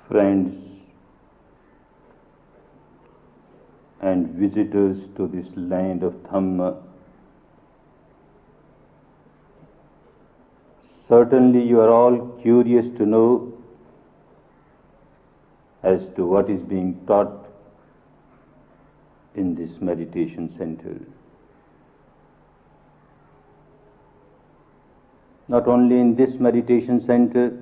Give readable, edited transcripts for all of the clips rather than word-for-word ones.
friends and visitors to this land of Dhamma, certainly you are all curious to know as to what is being taught in this meditation center. Not only in this meditation center,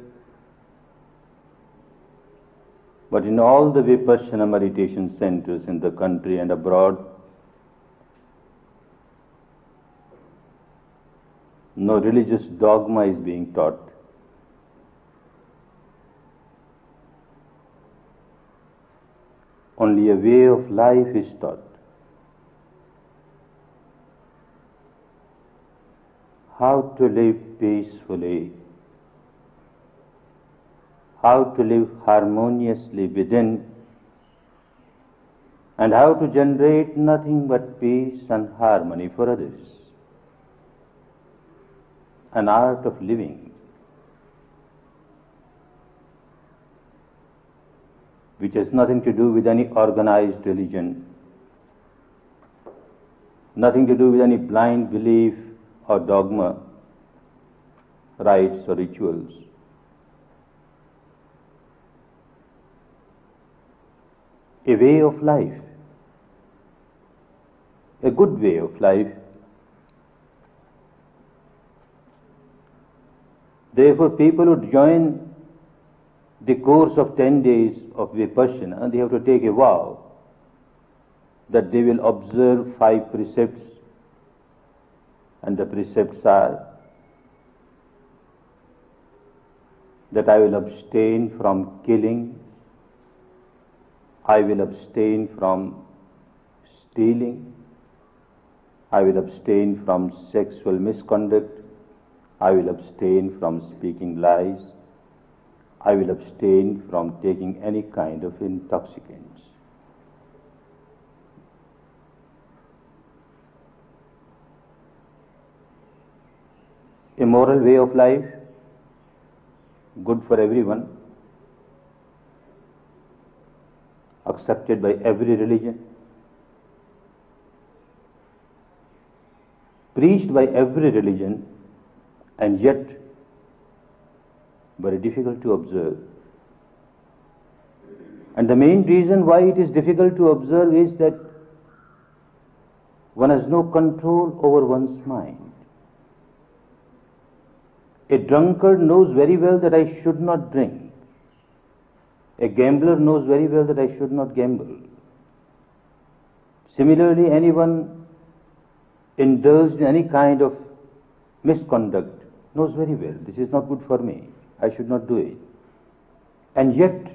but in all the Vipassana meditation centers in the country and abroad, no religious dogma is being taught. Only a way of life is taught. How to live peacefully, how to live harmoniously within, and how to generate nothing but peace and harmony for others. An art of living, which has nothing to do with any organized religion, nothing to do with any blind belief or dogma, rites or rituals. A way of life, a good way of life. Therefore, people who join the course of 10 days of Vipassana, they have to take a vow that they will observe 5 precepts, and the precepts are that I will abstain from killing, I will abstain from stealing, I will abstain from sexual misconduct, I will abstain from speaking lies, I will abstain from taking any kind of intoxicants. A moral way of life, good for everyone, accepted by every religion, preached by every religion, and yet very difficult to observe. And the main reason why it is difficult to observe is that one has no control over one's mind. A drunkard knows very well that I should not drink. A gambler knows very well that I should not gamble. Similarly, anyone indulged in any kind of misconduct knows very well, this is not good for me, I should not do it. And yet,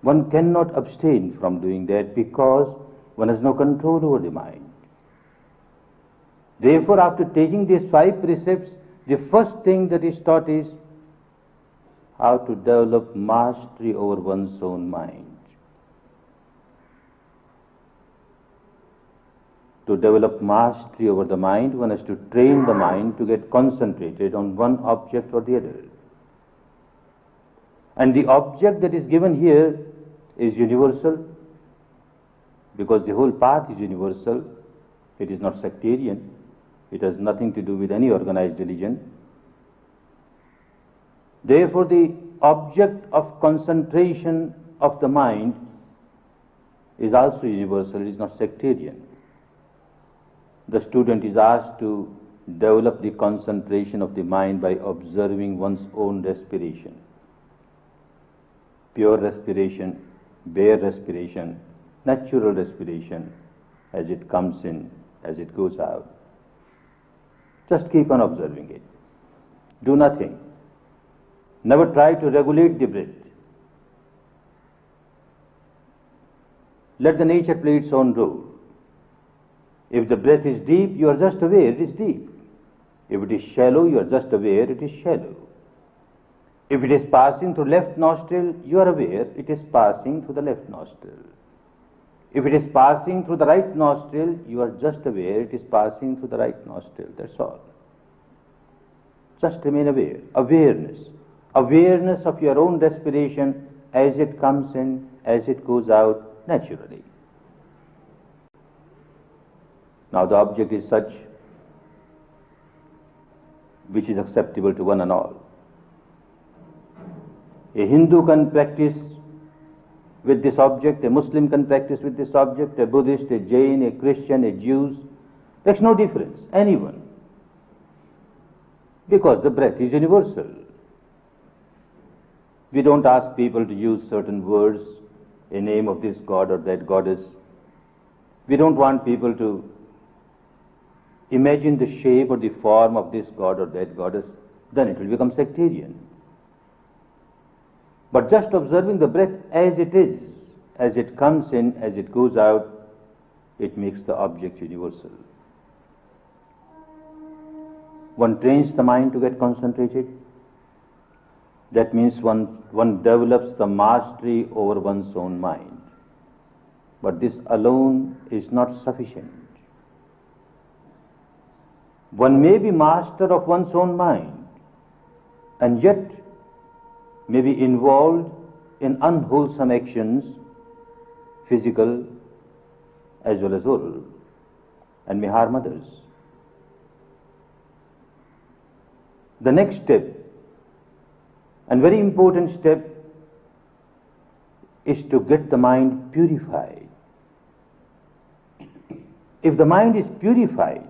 one cannot abstain from doing that because one has no control over the mind. Therefore, after taking these 5 precepts, the first thing that is taught is how to develop mastery over one's own mind. To develop mastery over the mind, one has to train the mind to get concentrated on one object or the other. And the object that is given here is universal, because the whole path is universal. It is not sectarian. It has nothing to do with any organized religion. Therefore, the object of concentration of the mind is also universal. It is not sectarian. The student is asked to develop the concentration of the mind by observing one's own respiration. Pure respiration, bare respiration, natural respiration, as it comes in, as it goes out. Just keep on observing it. Do nothing. Never try to regulate the breath. Let the nature play its own role. If the breath is deep, you are just aware it is deep. If it is shallow, you are just aware it is shallow. If it is passing through left nostril, you are aware it is passing through the left nostril. If it is passing through the right nostril, you are just aware it is passing through the right nostril. That's all. Just remain aware. Awareness. Awareness of your own respiration as it comes in, as it goes out naturally. Now the object is such which is acceptable to one and all. A Hindu can practice with this object, a Muslim can practice with this object, a Buddhist, a Jain, a Christian, a Jew, makes no difference, anyone. Because the breath is universal. We don't ask people to use certain words, a name of this god or that goddess. We don't want people to imagine the shape or the form of this god or that goddess, then it will become sectarian. But just observing the breath as it is, as it comes in, as it goes out, it makes the object universal. One trains the mind to get concentrated. That means one develops the mastery over one's own mind. But this alone is not sufficient. One may be master of one's own mind and yet may be involved in unwholesome actions, physical as well as oral, and may harm others. The next step, and very important step, is to get the mind purified. If the mind is purified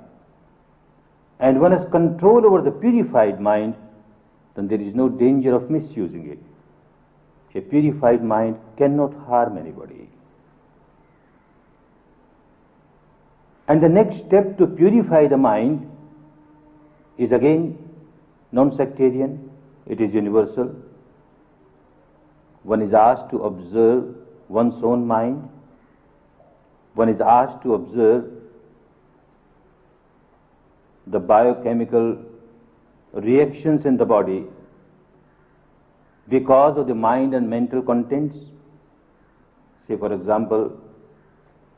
and one has control over the purified mind, then there is no danger of misusing it. A purified mind cannot harm anybody. And the next step to purify the mind is again non-sectarian, it is universal. One is asked to observe one's own mind. One is asked to observe the biochemical reactions in the body because of the mind and mental contents. Say, for example,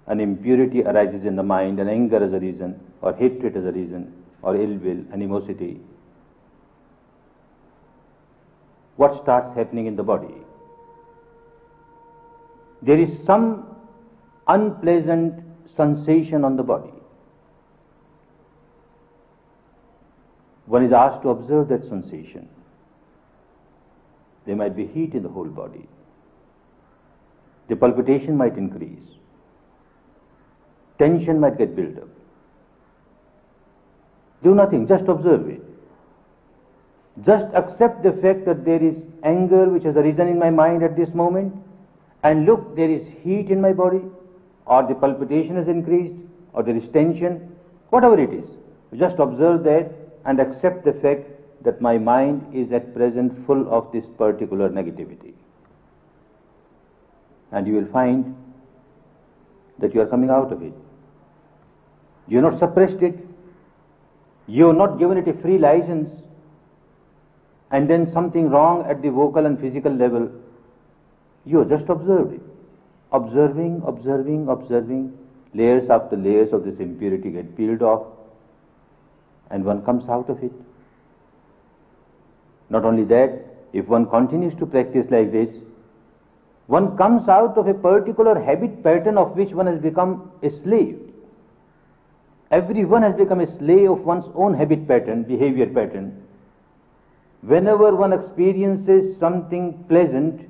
an impurity arises in the mind, and anger as a reason, or hatred as a reason, or ill will, animosity. What starts happening in the body? There is some unpleasant sensation on the body. One is asked to observe that sensation. There might be heat in the whole body. The palpitation might increase. Tension might get built up. Do nothing, just observe it. Just accept the fact that there is anger which has arisen in my mind at this moment, and look, there is heat in my body, or the palpitation has increased, or there is tension, whatever it is. Just observe that and accept the fact that my mind is at present full of this particular negativity. And you will find that you are coming out of it. You have not suppressed it. You have not given it a free license. And then something wrong at the vocal and physical level. You have just observed it. Observing, observing, observing. Layers after layers of this impurity get peeled off. And one comes out of it. Not only that, if one continues to practice like this, one comes out of a particular habit pattern of which one has become a slave. Everyone has become a slave of one's own habit pattern, behavior pattern. Whenever one experiences something pleasant,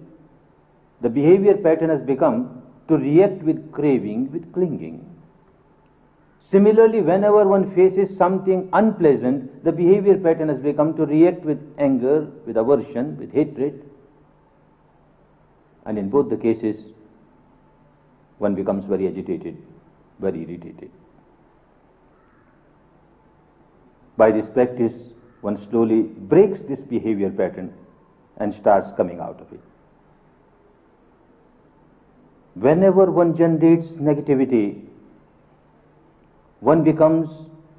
the behavior pattern has become to react with craving, with clinging. Similarly, whenever one faces something unpleasant, the behavior pattern has become to react with anger, with aversion, with hatred. And in both the cases, one becomes very agitated, very irritated. By this practice, one slowly breaks this behavior pattern and starts coming out of it. Whenever one generates negativity, one becomes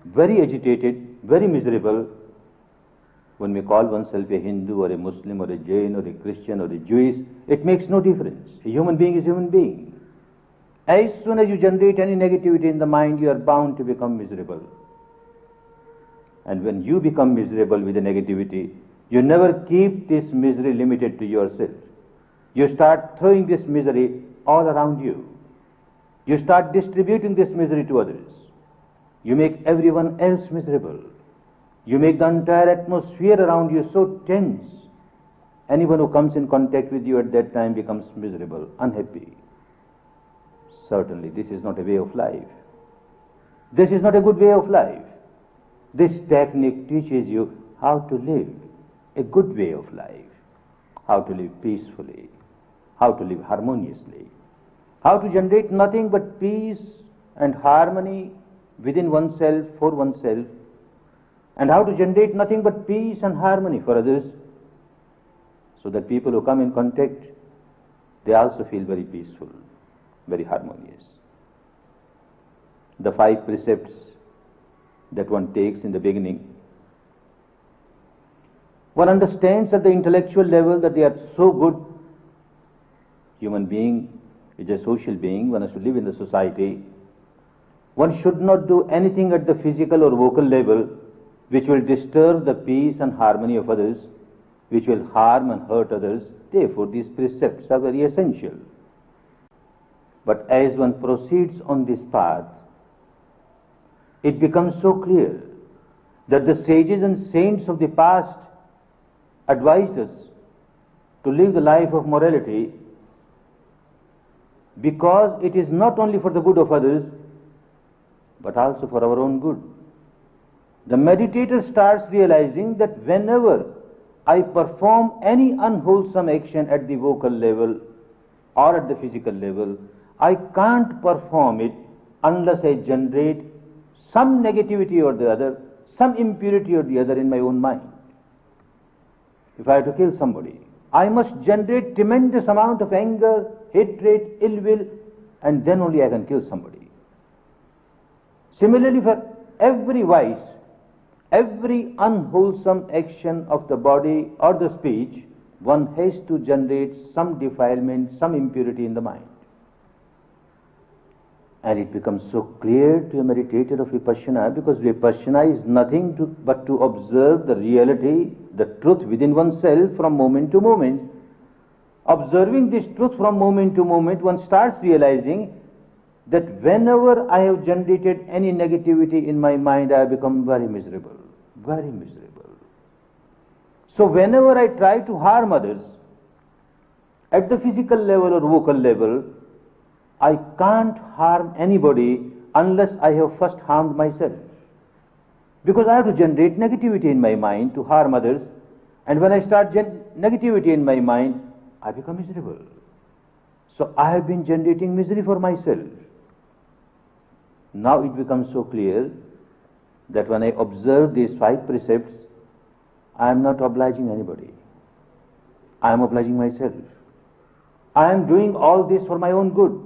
very agitated, very miserable. One may call oneself a Hindu or a Muslim or a Jain or a Christian or a Jewish. It makes no difference. A human being is a human being. As soon as you generate any negativity in the mind, you are bound to become miserable. And when you become miserable with the negativity, you never keep this misery limited to yourself. you start throwing this misery all around you. You start distributing this misery to others. You make everyone else miserable. You make the entire atmosphere around you so tense. Anyone who comes in contact with you at that time becomes miserable, unhappy. Certainly, this is not a way of life. This is not a good way of life. This technique teaches you how to live a good way of life, how to live peacefully, how to live harmoniously, how to generate nothing but peace and harmony within oneself, for oneself, and how to generate nothing but peace and harmony for others, so that people who come in contact, they also feel very peaceful, very harmonious. The 5 precepts that one takes in the beginning, one understands at the intellectual level that they are so good. Human being is a social being, one has to live in the society. One should not do anything at the physical or vocal level which will disturb the peace and harmony of others, which will harm and hurt others. Therefore, these precepts are very essential. But as one proceeds on this path, it becomes so clear that the sages and saints of the past advised us to live the life of morality because it is not only for the good of others, but also for our own good. The meditator starts realizing that whenever I perform any unwholesome action at the vocal level or at the physical level, I can't perform it unless I generate some negativity or the other, some impurity or the other in my own mind. If I have to kill somebody, I must generate tremendous amount of anger, hatred, ill will, and then only I can kill somebody. Similarly, for every vice, every unwholesome action of the body or the speech, one has to generate some defilement, some impurity in the mind. And it becomes so clear to a meditator of Vipassana, because Vipassana is nothing but to observe the reality, the truth within oneself from moment to moment. Observing this truth from moment to moment, one starts realizing that whenever I have generated any negativity in my mind, I have become very miserable, very miserable. So whenever I try to harm others, at the physical level or vocal level, I can't harm anybody unless I have first harmed myself. Because I have to generate negativity in my mind to harm others, and when I start negativity in my mind, I become miserable. So I have been generating misery for myself. Now it becomes so clear that when I observe these 5 precepts, I am not obliging anybody. I am obliging myself. I am doing all this for my own good.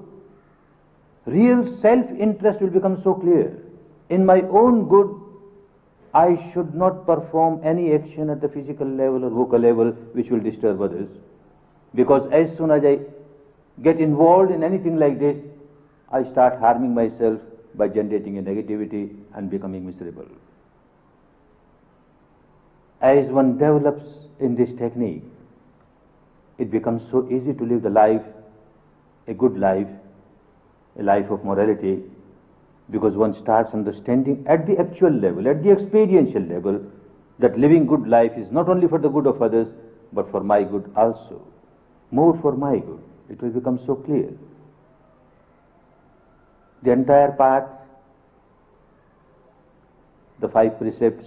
Real self-interest will become so clear. In my own good, I should not perform any action at the physical level or vocal level which will disturb others. Because as soon as I get involved in anything like this, I start harming myself by generating a negativity and becoming miserable. As one develops in this technique, it becomes so easy to live the life, a good life, a life of morality, because one starts understanding at the actual level, at the experiential level, that living good life is not only for the good of others, but for my good also. More for my good. It will become so clear. The entire path, the 5 precepts,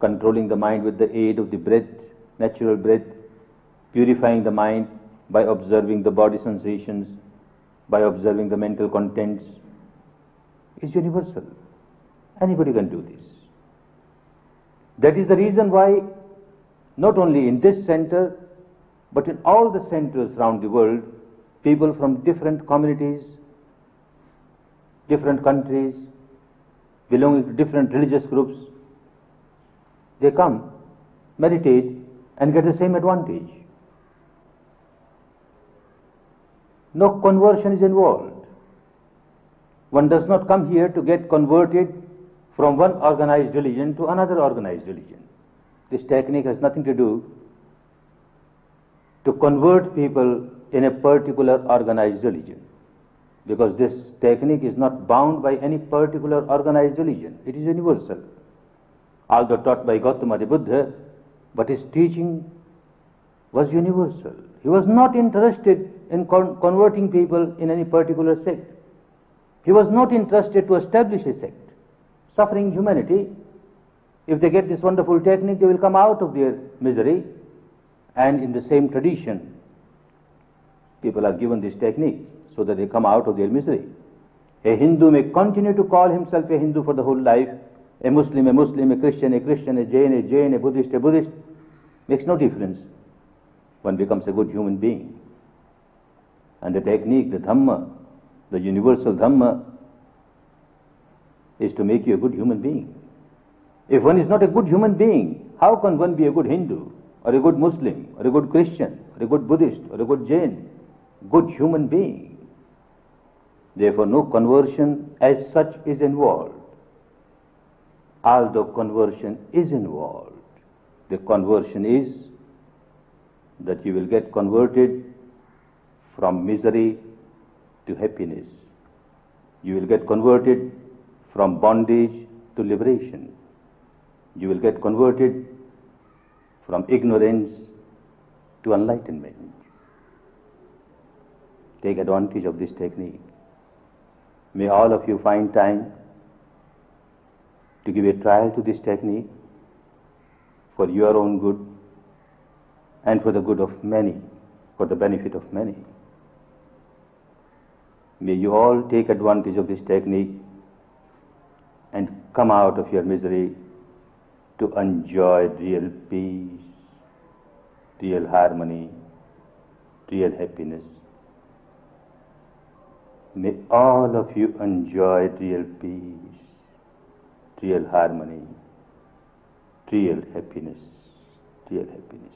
controlling the mind with the aid of the breath, natural breath, purifying the mind by observing the body sensations, by observing the mental contents, is universal. Anybody can do this. That is the reason why not only in this center, but in all the centers around the world, people from different communities, different countries, belonging to different religious groups, they come, meditate, and get the same advantage. No conversion is involved. One does not come here to get converted from one organized religion to another organized religion. This technique has nothing to do to convert people in a particular organized religion. Because this technique is not bound by any particular organized religion. It is universal. Although taught by Gautama the Buddha, but his teaching was universal. He was not interested in converting people in any particular sect. He was not interested to establish a sect. Suffering humanity, if they get this wonderful technique, they will come out of their misery. And in the same tradition, people are given this technique so that they come out of their misery. A Hindu may continue to call himself a Hindu for the whole life, a Muslim, a Christian, a Jain, a Buddhist. Makes no difference. One becomes a good human being. And the technique, the Dhamma, the universal Dhamma, is to make you a good human being. If one is not a good human being, how can one be a good Hindu, or a good Muslim, or a good Christian, or a good Buddhist, or a good Jain? Good human being. Therefore, no conversion as such is involved. Although conversion is involved, the conversion is that you will get converted from misery to happiness. You will get converted from bondage to liberation. You will get converted from ignorance to enlightenment. Take advantage of this technique. May all of you find time to give a trial to this technique for your own good and for the good of many, for the benefit of many. May you all take advantage of this technique and come out of your misery to enjoy real peace, real harmony, real happiness. May all of you enjoy real peace, real harmony, real happiness, real happiness.